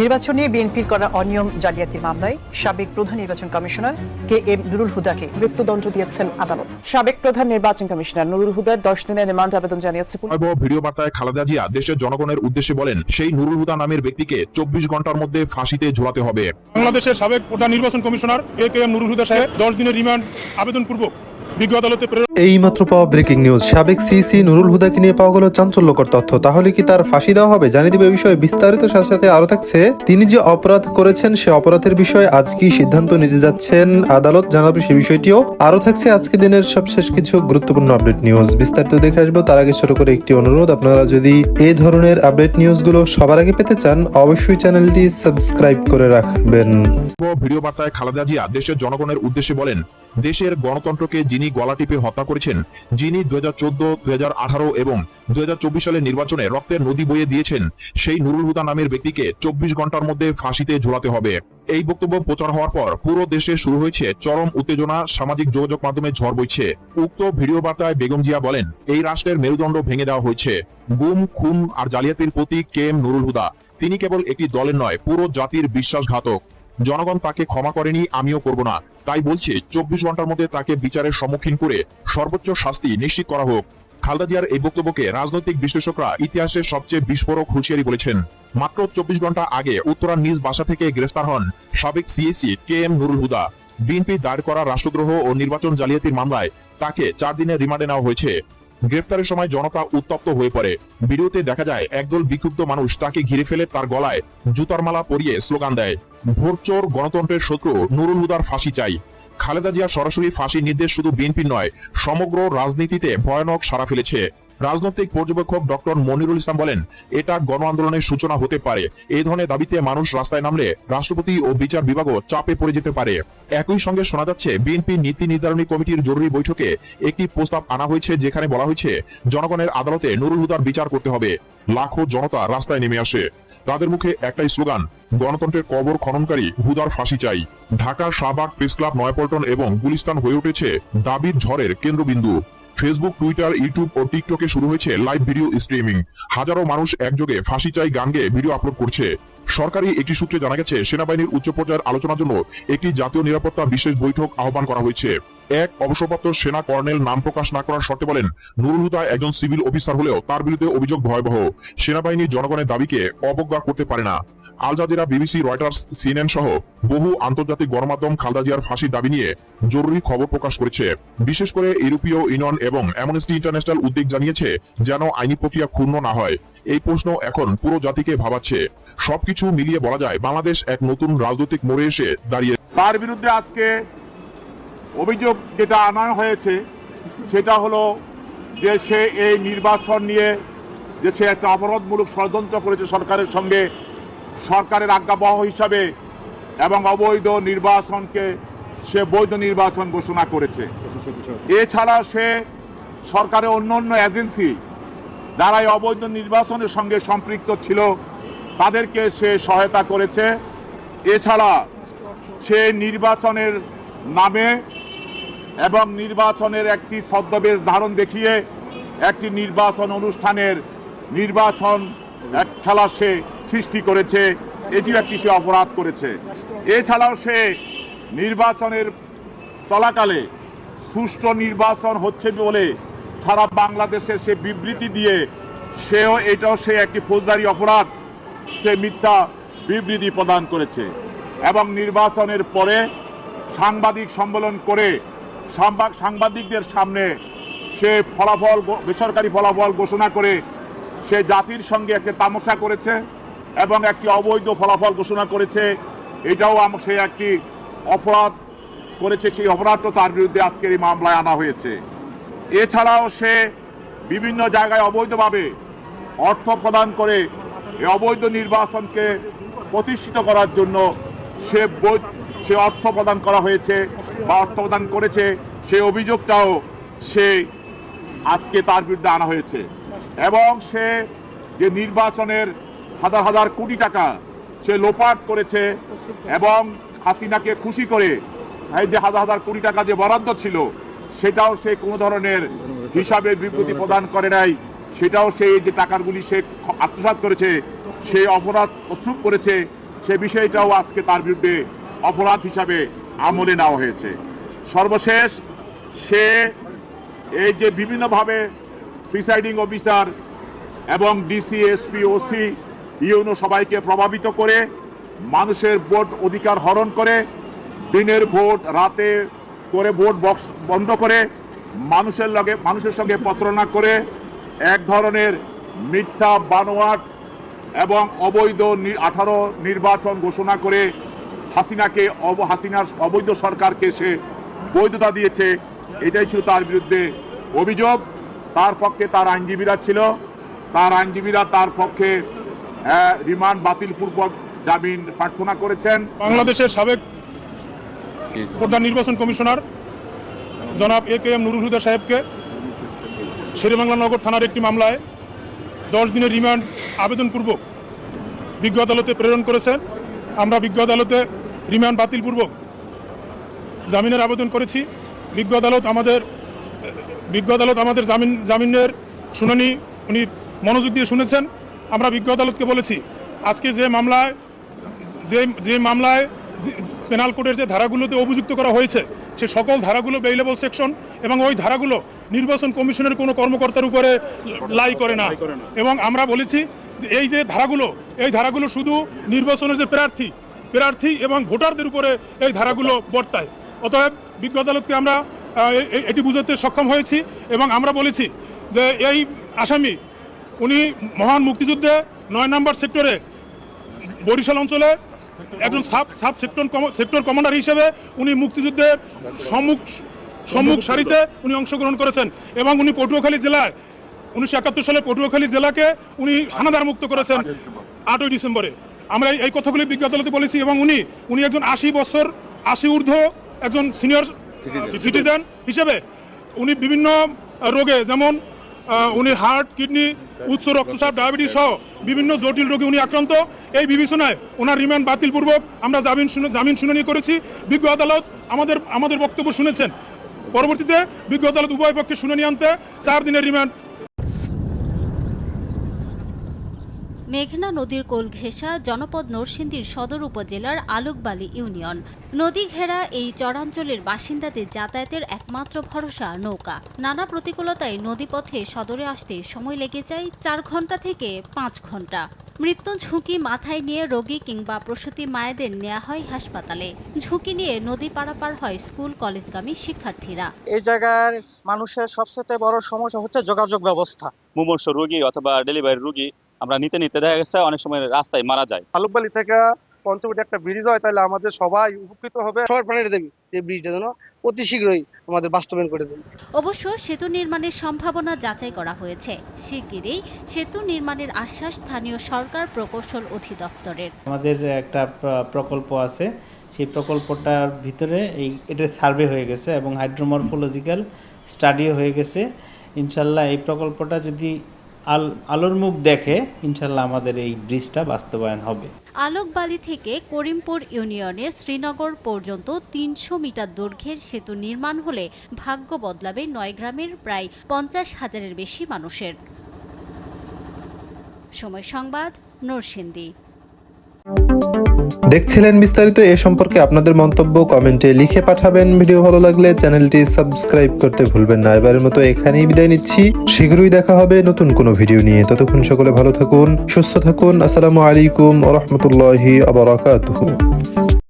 নির্বাচনে বিএনপির করা অনিয়ম জালিয়াতির মামলায় সাবেক প্রধান নির্বাচন কমিশনার KM নুরুল হুদাকে মৃত্যুদণ্ড দিয়েছেন আদালত। সাবেক প্রধান নির্বাচন কমিশনার নুরুল হুদার 10 দিনের রিমান্ড আবেদন জানিয়েছে পুলিশ। ভিডিও বার্তায় খালেদা জিয়া দেশের জনগণের উদ্দেশ্যে বলেন, সেই নুরুল হুদা নামের ব্যক্তিকে 24 ঘন্টার মধ্যে ফাঁসিতে ঝোলাতে হবে। বাংলাদেশের সাবেক প্রধান নির্বাচন কমিশনার KM নুরুল হুদা সাহেব 10 দিনের রিমান্ড আবেদন পূর্বক বিজ্ঞ আদালতে এই মাত্র পাওয়া ব্রেকিং নিউজ। সাবেক সিসি নুরুল হুদাকে নিয়ে পাওয়া গেল চাঞ্চল্যকর তথ্য। তাহলে কি তার ফাঁসি দেওয়া হবে? জানিয়ে দিবে বিষয়ে বিস্তারিত। সাথে সাথে আরো থাকছে তিনি যে অপরাধ করেছেন সে অপরাধের বিষয়ে আজ কি সিদ্ধান্ত নিতে যাচ্ছেন আদালত, জানাবো সে বিষয়টিও। আরো থাকছে আজকে দিনের সবশেষ কিছু গুরুত্বপূর্ণ আপডেট নিউজ। বিস্তারিত দেখে আসবো। তার আগে ছোট করে একটি অনুরোধ, আপনারা যদি এই ধরনের আপডেট নিউজগুলো সবার আগে পেতে চান অবশ্যই চ্যানেলটি সাবস্ক্রাইব করে রাখবেন। ভিডিও বার্তায় খালেদা জিয়া দেশের জনগণের উদ্দেশ্যে বলেন, দেশের গণতন্ত্রকে যিনি গলা টিপে হত্যা করেছেন, যিনি 2014, 2018 এবং 2024 সালের নির্বাচনে রক্তের নদী বইয়ে দিয়েছেন, সেই নুরুল হুদা নামের ব্যক্তিকে 24 ঘন্টার মধ্যে ফাঁসিতে ঝোলাতে হবে। এই বক্তব্য প্রচার হওয়ার পর পুরো দেশে শুরু হয়েছে চরম উত্তেজনা, সামাজিক যোগাযোগ মাধ্যমে ঝড় বইছে। উক্ত ভিডিও বার্তায় বেগম জিয়া বলেন, এই রাষ্ট্রের মেরুদণ্ড ভেঙে দেওয়া হয়েছে। গুম, খুন আর জালিয়াতির প্রতীক KM নুরুল হুদা। তিনি কেবল একটি দলের নয়, পুরো জাতির বিশ্বাসঘাতক। জনগণ তাকে ক্ষমা করেনি, আমিও করব না। তাই বলছে 24 ঘন্টার মধ্যে তাকে বিচারের সম্মুখীন করে সর্বোচ্চ শাস্তি নিশ্চিত করা হোক। খালেদা জিয়ার এই বক্তব্যকে রাজনৈতিক বিশ্লেষকরা ইতিহাসের সবচেয়ে বিস্ফোরক হুঁশিয়ারি বলেছেন। মাত্র 24 ঘন্টা আগে উত্তরার নিজ বাসা থেকে গ্রেফতার হন সাবেক CSE KM Nurul Huda. BNP দায়ের করা রাষ্ট্রদ্রোহ ও নির্বাচন জালিয়াতির মামলায় তাকে 4 দিনের রিমান্ডে নেওয়া হয়েছে। গ্রেফতারের সময় জনতা উত্তপ্ত হয়ে পড়ে। ভিডিওতে দেখা যায় একদল বিক্ষুব্ধ মানুষ তাকে ঘিরে ফেলে তার গলায় জুতার মালা পরিয়ে স্লোগান দেয়, ভোট চোর, গণতন্ত্রের শত্রু, নুরুল হুদার ফাঁসি চাই। খালেদা জিয়া সরাসরি ফাঁসির নির্দেশ শুধু বিএনপির নয়, সমগ্র রাজনীতিতে ভয়ানক সাড়া ফেলেছে। রাজনৈতিক পর্যবেক্ষক ডক্টর মনিরুল ইসলাম বলেন, এটা গণ আন্দোলনের সূচনা হতে পারে। এই ধরনের দাবিতে মানুষ রাস্তায় নামলে রাষ্ট্রপতি ও বিচার বিভাগও চাপে পড়ে যেতে পারে। একই সঙ্গে শোনা যাচ্ছে বিএনপি নীতি নির্ধারণী কমিটির জরুরি বৈঠকে একটি প্রস্তাব আনা হয়েছে, যেখানে বলা হয়েছে জনগণের আদালতে নুরুল হুদার বিচার করতে হবে। লাখো জনতা রাস্তায় নেমে আসে। তাদের মুখে একটাই স্লোগান, গণতন্ত্রের কবর খননকারী হুদার ফাঁসি চাই। ঢাকা, শাহবাগ, প্রেস ক্লাব, নয়াপল্টন এবং গুলিস্তান হয়ে উঠেছে দাবির ঝড়ের কেন্দ্রবিন্দু। ফেসবুক, টুইটার, ইউটিউব ও টিকটকে শুরু হয়েছে লাইভ ভিডিও স্ট্রিমিং। হাজারো মানুষ একযোগে ফাঁসি চাই গান গেয়ে ভিডিও আপলোড করছে। সরকারি একটি সূত্রে জানা গেছে, সেনাবাহিনীর উচ্চ পর্যায়ের আলোচনার জন্য একটি জাতীয় নিরাপত্তা বিশেষ বৈঠক আহ্বান করা হয়েছে। এক অবসরপ্রাপ্ত সেনা কর্নেল নাম প্রকাশ না করার শর্তে বলেন, নুরুল হুদা একজন সিভিল অফিসার হলেও তার বিরুদ্ধে অভিযোগ ভয়াবহ। সেনাবাহিনী জনগণের দাবিকে অবজ্ঞা করতে পারে না। Al Jazeera, BBC, Reuters, CNN সহ বহু আন্তর্জাতিক গণমাধ্যম খালেদা জিয়ার ফাঁসির দাবি নিয়ে জরুরি খবর প্রকাশ করেছে। বিশেষ করে ইউরোপীয় ইউনিয়ন এবং অ্যামনেস্টি ইন্টারন্যাশনাল উদ্বেগ জানিয়েছে যেন আইনি প্রক্রিয়া ক্ষুণ্ণ না হয়। এই প্রশ্ন এখন পুরো জাতিকে ভাবাচ্ছে। সবকিছু মিলিয়ে বলা যায় বাংলাদেশ এক নতুন রাজনৈতিক মোড়ে এসে দাঁড়িয়ে। তার বিরুদ্ধে আজকে অভিযোগ যেটা আনা হয়েছে সেটা হলো যে সে এই নির্বাচন নিয়ে যে সে একটা অপরাধমূলক ষড়যন্ত্র করেছে সরকারের সঙ্গে, সরকারের আজ্ঞাবহ হিসাবে, এবং অবৈধ নির্বাচনকে সে বৈধ নির্বাচন ঘোষণা করেছে। এছাড়া সে সরকারের অন্যান্য এজেন্সি যারা এই অবৈধ নির্বাচনের সঙ্গে সম্পৃক্ত ছিল তাদেরকে সে সহায়তা করেছে। এছাড়া সে নির্বাচনের নামে এবং নির্বাচনের একটি ছদ্মবেশ ধারণ দেখিয়ে একটি নির্বাচন অনুষ্ঠানের নির্বাচন এক খেলা সে সৃষ্টি করেছে। এটিও একটি সে অপরাধ করেছে। এছাড়াও সে নির্বাচনের চলাকালে সুষ্ঠু নির্বাচন হচ্ছে বলে সারা বাংলাদেশে সে বিবৃতি দিয়ে এটাও সে একটি ফৌজদারি অপরাধ, সে মিথ্যা বিবৃতি প্রদান করেছে। এবং নির্বাচনের পরে সাংবাদিক সম্মেলন করে সাংবাদিকদের সামনে সে ফলাফল, বেসরকারি ফলাফল ঘোষণা করে সে জাতির সঙ্গে একটা তামাশা করেছে এবং একটি অবৈধ ফলাফল ঘোষণা করেছে। এটাও সে একটি অপরাধ করেছে। সেই অপরাধটা তার বিরুদ্ধে আজকের এই মামলায় আনা হয়েছে। এছাড়াও সে বিভিন্ন জায়গায় অবৈধভাবে অর্থ প্রদান করে এই অবৈধ নির্বাচনকে প্রতিষ্ঠিত করার জন্য সে অর্থ প্রদান করা হয়েছে বা অর্থ প্রদান করেছে, সেই অভিযোগটাও সে আজকে তার বিরুদ্ধে আনা হয়েছে। এবং সে যে নির্বাচনের হাজার হাজার কোটি টাকা সে লোপাট করেছে এবং হাসিনাকে খুশি করে এই যে হাজার হাজার কোটি টাকা যে বরাদ্দ ছিল সেটাও সে কোনো ধরনের হিসাবে বিবৃতি প্রদান করে নাই। সেটাও সে যে টাকাগুলি সে আত্মসাৎ করেছে, সেই অপরাধ প্রস্তুত করেছে, সে বিষয়টাও আজকে তার বিরুদ্ধে অপরাধ হিসাবে আমলে নেওয়া হয়েছে। সর্বশেষ সে এই যে বিভিন্নভাবে প্রিসাইডিং অফিসার এবং ডিসি, এসপি, ওসি, ইউনো সবাইকে প্রভাবিত করে মানুষের ভোট অধিকার হরণ করে, দিনের ভোট রাতে করে ভোট বক্স বন্ধ করে মানুষের সঙ্গে প্রতারণা করে এক ধরনের মিথ্যা বানোয়াট এবং অবৈধ 18 নির্বাচন ঘোষণা করে হাসিনার অবৈধ সরকারকে সে বৈধতা দিয়েছে। এটাই ছিল তার বিরুদ্ধে অভিযোগ। তার পক্ষে তার আইনজীবীরা ছিল, তার আইনজীবীরা তার পক্ষে রিমান্ড বাতিলপূর্বক জামিন প্রার্থনা করেছেন। বাংলাদেশের সাবেক প্রধান নির্বাচন কমিশনার জনাব AKM নুরুল হুদা সাহেবকে শেরেবাংলা নগর থানার একটি মামলায় 10 দিনের রিমান্ড আবেদনপূর্বক বিজ্ঞ আদালতে প্রেরণ করেছেন। আমরা বিজ্ঞ আদালতে রিমান্ড বাতিলপূর্বক জামিনের আবেদন করেছি। বিজ্ঞ আদালত আমাদের জামিনের শুনানি উনি মনোযোগ দিয়ে শুনেছেন। আমরা বিজ্ঞ আদালতকে বলেছি আজকে যে মামলায় পেনাল কোডের যে ধারাগুলোতে অভিযুক্ত করা হয়েছে সে সকল ধারাগুলো বেইলেবল সেকশন এবং ওই ধারাগুলো নির্বাচন কমিশনের কোনো কর্মকর্তার উপরে লাই করে না। এবং আমরা বলেছি যে এই ধারাগুলো শুধু নির্বাচনের যে প্রার্থী এবং ভোটারদের উপরে এই ধারাগুলো বর্তায়। অতএব বিজ্ঞ আদালতকে আমরা এটি বুঝাতে সক্ষম হয়েছি এবং আমরা বলেছি যে এই আসামি উনি মহান মুক্তিযুদ্ধে 9 নম্বর সেক্টরে বরিশাল অঞ্চলে একজন সাব সেক্টর কমান্ডার হিসেবে উনি মুক্তিযুদ্ধের সম্মুখ সারিতে উনি অংশগ্রহণ করেছেন এবং উনি পটুয়াখালী জেলায় 1971 সালে পটুয়াখালী জেলাকে উনি হানাদার মুক্ত করেছেন 8ই ডিসেম্বরে। আমরা এই কথাগুলি বিজ্ঞ আদালতে বলেছি এবং উনি একজন 80 ঊর্ধ্ব একজন সিনিয়র সিটিজেন হিসেবে উনি বিভিন্ন রোগে যেমন উনি হার্ট, কিডনি, উচ্চ রক্তচাপ, ডায়াবেটিস সহ বিভিন্ন জটিল রোগে উনি আক্রান্ত। এই বিবেচনায় ওনার রিমান্ড বাতিলপূর্বক আমরা জামিন শুনানি করেছি। বিজ্ঞ আদালত আমাদের বক্তব্য শুনেছেন। পরবর্তীতে বিজ্ঞ আদালত উভয় পক্ষে শুনানি আনতে 4 দিনের রিমান্ড। মেঘনা নদীর কোল ঘেঁষা জনপদ নরসিংদীর সদর উপজেলার আলোকবালী ইউনিয়ন। নদী ঘেরা এই চরাঞ্চলের বাসিন্দাদের যাতায়াতের একমাত্র ভরসা নৌকা। নানা প্রতিকূলতায় নদীপথে সদরে আসতে সময় লেগে যায় 4 ঘন্টা থেকে 5 ঘন্টা। মৃত্যু ঝুঁকি মাথায় নিয়ে রোগী কিংবা প্রসূতি মায়েদের নেওয়া হয় হাসপাতালে। ঝুঁকি নিয়ে নদী পারাপার হয় স্কুল কলেজগামী শিক্ষার্থীরা। এই জায়গার মানুষের সবচেয়ে বড় সমস্যা হচ্ছে যোগাযোগ ব্যবস্থা। মুমূর্ষু রোগী অথবা ডেলিভারি রোগী আমরা নিতে দেখা গেছে অনেক সময় রাস্তায় মারা যায়। আলোকবালী থেকে পঞ্চবটি একটা ব্রিজ হয়, তাহলে আমাদের সবাই উপকৃত হবে। সবার প্রাণীরা দেবে এই ব্রিজটা যেন অতি শীঘ্রই আমাদের বাস্তবায়ন করে দেবে। অবশ্য সেতু নির্মাণের সম্ভাবনা যাচাই করা হয়েছে। শিগগিরই সেতু নির্মাণের আশ্বাস স্থানীয় সরকার প্রকৌশল অধিদপ্তরের। আমাদের একটা প্রকল্প আছে, সেই প্রকল্পটার ভিতরে এটার সার্ভে হয়ে গেছে এবং হাইড্রোমরফোলজিক্যাল স্টাডিও হয়ে গেছে। ইনশাল্লাহ এই প্রকল্পটা যদি আলোর মুখ দেখে ইনশাল্লাহ আমাদের এই ব্রিজটা বাস্তবায়ন হবে। আলোকবালী থেকে করিমপুর ইউনিয়নের শ্রীনগর পর্যন্ত 300 মিটার দৈর্ঘ্যের সেতু নির্মাণ হলে ভাগ্য বদলাবে 9 গ্রামের প্রায় 50,000-এর বেশি মানুষের। সময় সংবাদ, নরসিংদী। দেখছিলেন বিস্তারিত। এ সম্পর্কে আপনাদের মন্তব্য কমেন্টে লিখে পাঠাবেন। ভিডিও ভালো লাগলে চ্যানেলটি সাবস্ক্রাইব করতে ভুলবেন না। এবারের মতো এখানেই বিদায় নিচ্ছি। শীঘ্রই দেখা হবে নতুন কোনো ভিডিও নিয়ে। ততক্ষণ সকলে ভালো থাকুন, সুস্থ থাকুন। আসসালামু আলাইকুম ওয়া রাহমাতুল্লাহি ওয়া বারাকাতুহু।